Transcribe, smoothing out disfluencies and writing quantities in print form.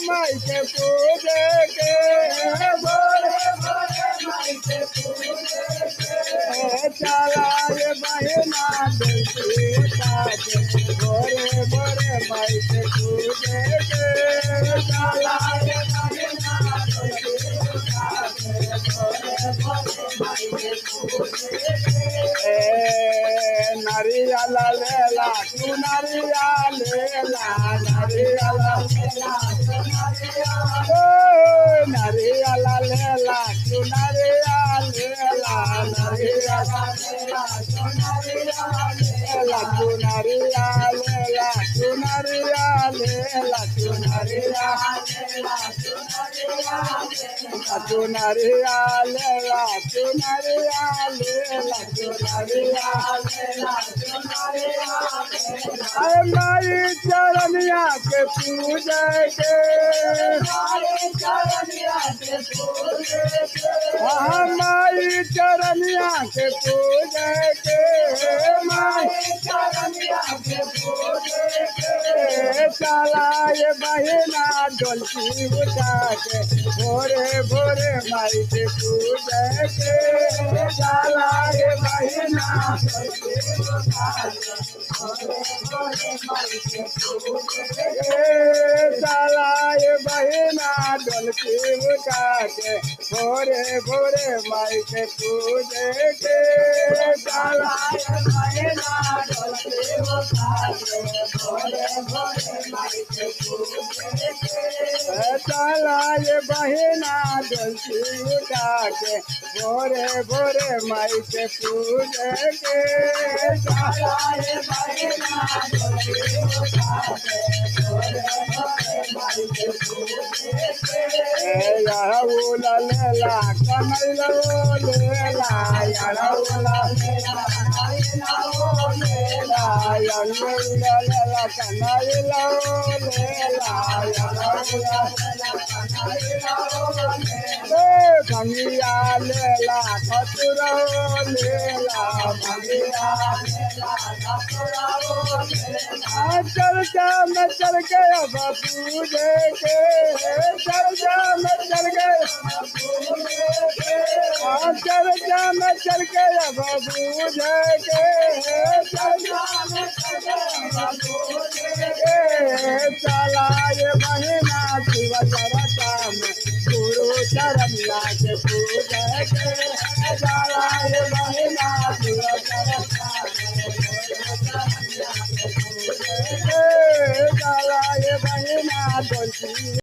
माई के पूजे के भोरे चला ये बहना डोलकी उठा के भोरे भोरे माई के पूजे के चला ये बहना डोलकी उठा के भोरे भोरे माई के पूजे के नारियल लेला तू नारियल लेला नारियल लेला नारियल लेला तू नारियल लेला नारियल लेला तू नारियल लेला तू नारियल लेला तू नारियल लेला तू नारियल लेला तू माई चरनिया के पूजे के माई चरनिया के पूजे के माई चरनिया के पूजे के चला ये बहना डोलकी उठा के भोरे भोरे माई के पूजे के चला ये बहना डोलकी उठा के भोरे भोरे माई के पूजे के चला ये बहना डोलकी उठा के भोरे भोरे माई के पूजे के चला ये बहना डोलकी उठा के भोरे भोरे माई के पूजे के चला ये बहना डोलकी उठा के भोरे भोरे माई के पूजे के चला ये बहना डोलकी उठा के भोरे भोरे माई के पूजे के यारा लेला कनैला लेला यारा लेला कनैला लेला यारा लेला कनैला लेला यारा लेला कनैला भंगिया लेला खतुरा लेला भंगिया लेला खतुरा चर्चा में चल गया पूजे के चर्चा में चल गया चर्चा में चल गया पूजे के चला ये महीना शिव